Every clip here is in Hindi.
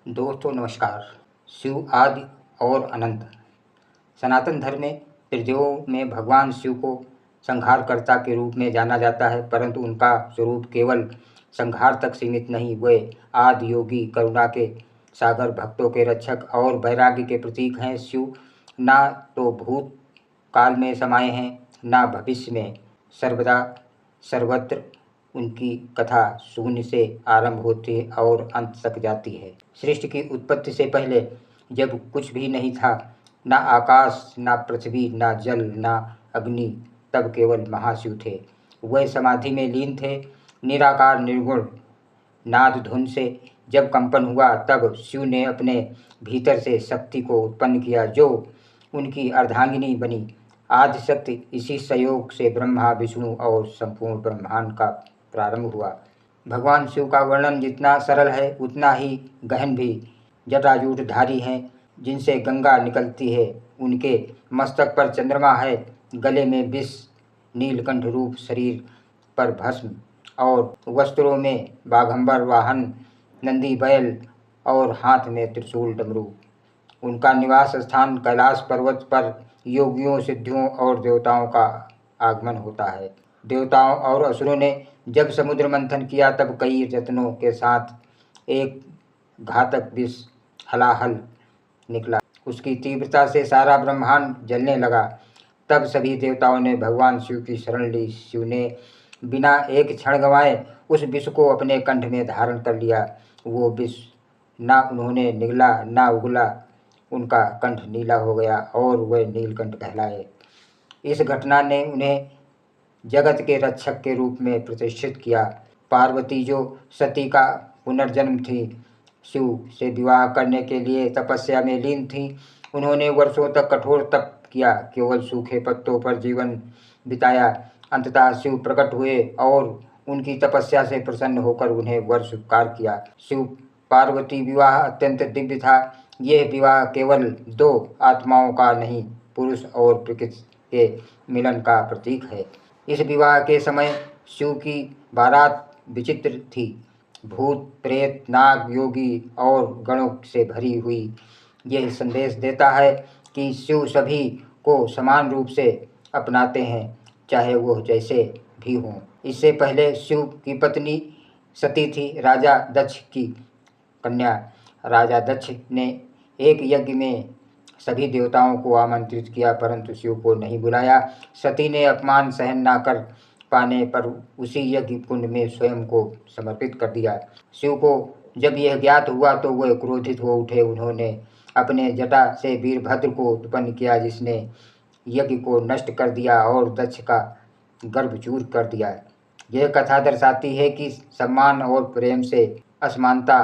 दोस्तों नमस्कार। शिव आदि और अनंत। सनातन धर्म में त्रिदेवों में भगवान शिव को संहारकर्ता के रूप में जाना जाता है, परंतु उनका स्वरूप केवल संहार तक सीमित नहीं, वे आदि योगी, करुणा के सागर, भक्तों के रक्षक और वैराग्य के प्रतीक हैं। शिव ना तो भूत काल में समाये हैं, ना भविष्य में, सर्वदा सर्वत्र उनकी कथा शून्य से आरंभ होती है और अंत तक जाती है। सृष्टि की उत्पत्ति से पहले जब कुछ भी नहीं था, ना आकाश, ना पृथ्वी, ना जल, ना अग्नि, तब केवल महाशिव थे। वह समाधि में लीन थे, निराकार निर्गुण। नाद धुन से जब कंपन हुआ, तब शिव ने अपने भीतर से शक्ति को उत्पन्न किया, जो उनकी अर्धांगिनी बनी। आदिशक्ति, इसी संयोग से ब्रह्मा, विष्णु और संपूर्ण ब्रह्मांड का प्रारंभ हुआ। भगवान शिव का वर्णन जितना सरल है, उतना ही गहन भी। जटाजूटधारी हैं, जिनसे गंगा निकलती है। उनके मस्तक पर चंद्रमा है, गले में विष, नीलकंठ रूप, शरीर पर भस्म और वस्त्रों में बाघंबर वाहन, नंदी बैल और हाथ में त्रिशूल डमरू। उनका निवास स्थान कैलाश पर्वत पर योगियों, सिद्धियों और देवताओं का आगमन होता है। देवताओं और असुरों ने जब समुद्र मंथन किया, तब कई रत्नों के साथ एक घातक विष हलाहल निकला। उसकी तीव्रता से सारा ब्रह्मांड जलने लगा। तब सभी देवताओं ने भगवान शिव की शरण ली। शिव ने बिना एक क्षण गंवाए उस विष को अपने कंठ में धारण कर लिया। वो विष ना उन्होंने निगला, ना उगला। उनका कंठ नीला हो गया और वह नीलकंठ कहलाए। इस घटना ने उन्हें जगत के रक्षक के रूप में प्रतिष्ठित किया। पार्वती, जो सती का पुनर्जन्म थी, शिव से विवाह करने के लिए तपस्या में लीन थी। उन्होंने वर्षों तक कठोर तप किया, केवल सूखे पत्तों पर जीवन बिताया। अंततः शिव प्रकट हुए और उनकी तपस्या से प्रसन्न होकर उन्हें वर स्वीकार किया। शिव पार्वती विवाह अत्यंत दिव्य था। यह विवाह केवल दो आत्माओं का नहीं, पुरुष और प्रकृति के मिलन का प्रतीक है। इस विवाह के समय शिव की बारात विचित्र थी। भूत, प्रेत, नाग, योगी और गणों से भरी हुई। यह संदेश देता है कि शिव सभी को समान रूप से अपनाते हैं, चाहे वो जैसे भी हों। इससे पहले शिव की पत्नी सती थी, राजा दक्ष की कन्या। राजा दक्ष ने एक यज्ञ में सभी देवताओं को आमंत्रित किया, परंतु शिव को नहीं बुलाया। सती ने अपमान सहन न कर पाने पर उसी यज्ञ कुंड में स्वयं को समर्पित कर दिया। शिव को जब यह ज्ञात हुआ तो वह क्रोधित हो उठे। उन्होंने अपने जटा से वीरभद्र को उत्पन्न किया, जिसने यज्ञ को नष्ट कर दिया और दक्ष का गर्भ चूर कर दिया। यह कथा दर्शाती है कि सम्मान और प्रेम से असमानता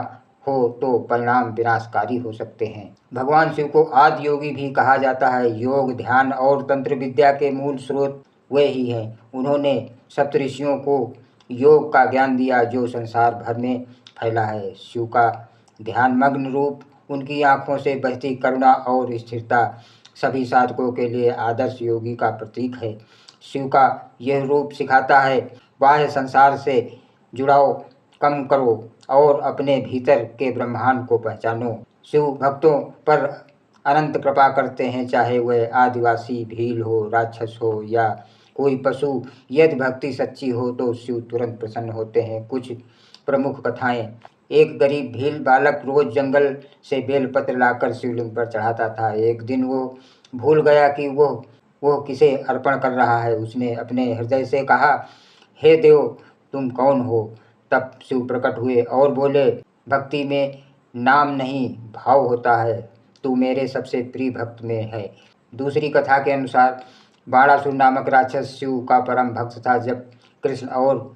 हो तो परिणाम विनाशकारी हो सकते हैं। भगवान शिव को आदि योगी भी कहा जाता है। योग, ध्यान और तंत्र विद्या के मूल स्रोत वे ही हैं। उन्होंने सप्तऋषियों को योग का ज्ञान दिया, जो संसार भर में फैला है। शिव का ध्यान मग्न रूप, उनकी आँखों से बहती करुणा और स्थिरता सभी साधकों के लिए आदर्श योगी का प्रतीक है। शिव का यह रूप सिखाता है, बाह्य संसार से जुड़ाव कम करो और अपने भीतर के ब्रह्मांड को पहचानो। शिव भक्तों पर अनंत कृपा करते हैं, चाहे वह आदिवासी, भील हो, राक्षस हो या कोई पशु। यदि भक्ति सच्ची हो तो शिव तुरंत प्रसन्न होते हैं। कुछ प्रमुख कथाएं। एक गरीब भील बालक रोज जंगल से बेलपत्र लाकर शिवलिंग पर चढ़ाता था। एक दिन वो भूल गया कि वो किसे अर्पण कर रहा है। उसने अपने हृदय से कहा, हे देव, तुम कौन हो? तब शिव प्रकट हुए और बोले, भक्ति में नाम नहीं, भाव होता है। तू मेरे सबसे प्रिय भक्त में है। दूसरी कथा के अनुसार बाणासुर नामक राक्षस शिव का परम भक्त था। जब कृष्ण और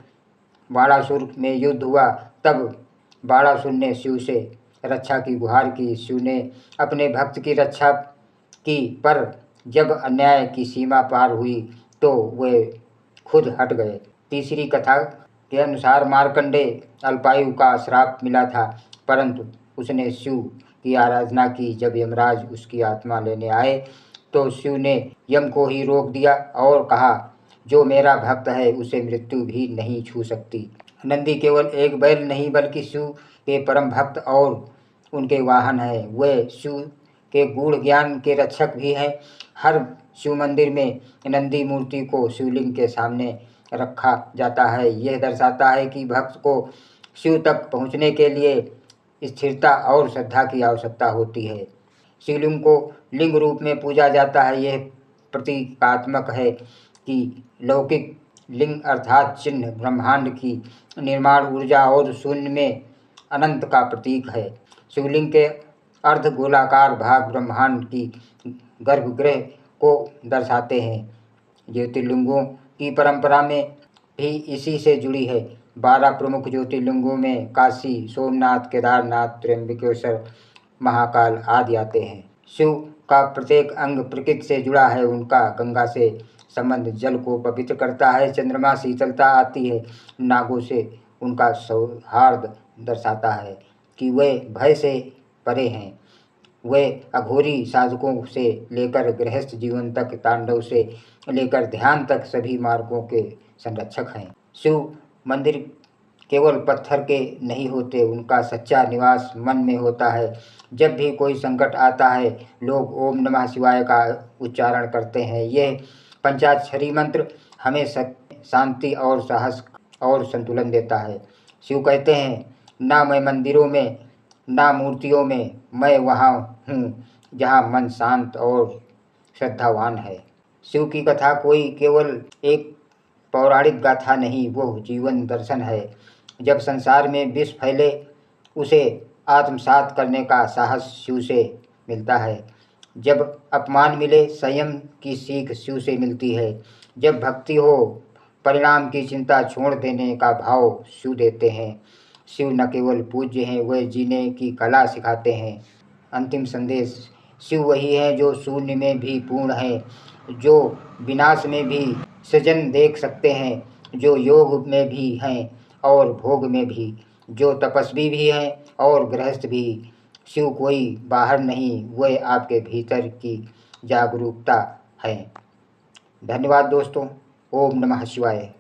बाणासुर में युद्ध हुआ, तब बाणासुर ने शिव से रक्षा की गुहार की। शिव ने अपने भक्त की रक्षा की, पर जब अन्याय की सीमा पार हुई तो वे खुद हट गए। तीसरी कथा के अनुसार मार्कंडेय अल्पायु का श्राप मिला था, परंतु उसने शिव की आराधना की। जब यमराज उसकी आत्मा लेने आए तो शिव ने यम को ही रोक दिया और कहा, जो मेरा भक्त है उसे मृत्यु भी नहीं छू सकती। नंदी केवल एक बैल नहीं, बल्कि शिव के परम भक्त और उनके वाहन हैं। वे शिव के गूढ़ ज्ञान के रक्षक भी हैं। हर शिव मंदिर में नंदी मूर्ति को शिवलिंग के सामने रखा जाता है। यह दर्शाता है कि भक्त को शिव तक पहुँचने के लिए स्थिरता और श्रद्धा की आवश्यकता होती है। शिवलिंग को लिंग रूप में पूजा जाता है। यह प्रतीकात्मक है कि लौकिक लिंग अर्थात चिन्ह ब्रह्मांड की निर्माण ऊर्जा और शून्य में अनंत का प्रतीक है। शिवलिंग के अर्ध गोलाकार भाग ब्रह्मांड की गर्भगृह को दर्शाते हैं। ज्योतिर्लिंगों की परंपरा में भी इसी से जुड़ी है। 12 प्रमुख ज्योतिर्लिंगों में काशी, सोमनाथ, केदारनाथ, त्र्यंबकेश्वर, महाकाल आदि आते हैं। शिव का प्रत्येक अंग प्रकृति से जुड़ा है। उनका गंगा से संबंध जल को पवित्र करता है। चंद्रमा शीतलता आती है। नागों से उनका सौहार्द दर्शाता है कि वे भय से परे हैं। वे अघोरी साधकों से लेकर गृहस्थ जीवन तक, तांडव से लेकर ध्यान तक सभी मार्गों के संरक्षक हैं। शिव मंदिर केवल पत्थर के नहीं होते, उनका सच्चा निवास मन में होता है। जब भी कोई संकट आता है, लोग ओम नमः शिवाय का उच्चारण करते हैं। यह पंचाक्षरी मंत्र हमें शांति और साहस और संतुलन देता है। शिव कहते हैं, ना मैं मंदिरों में, ना मूर्तियों में, मैं वहाँ हूँ जहाँ मन शांत और श्रद्धावान है। शिव की कथा कोई केवल एक पौराणिक गाथा नहीं, वो जीवन दर्शन है। जब संसार में विष फैले, उसे आत्मसात करने का साहस शिव से मिलता है। जब अपमान मिले, संयम की सीख शिव से मिलती है। जब भक्ति हो, परिणाम की चिंता छोड़ देने का भाव शिव देते हैं। शिव न केवल पूज्य हैं, वे जीने की कला सिखाते हैं। अंतिम संदेश, शिव वही है जो शून्य में भी पूर्ण है, जो विनाश में भी सृजन देख सकते हैं, जो योग में भी हैं और भोग में भी, जो तपस्वी भी हैं और गृहस्थ भी। शिव कोई बाहर नहीं, वह आपके भीतर की जागरूकता है। धन्यवाद दोस्तों। ओम नमः शिवाय।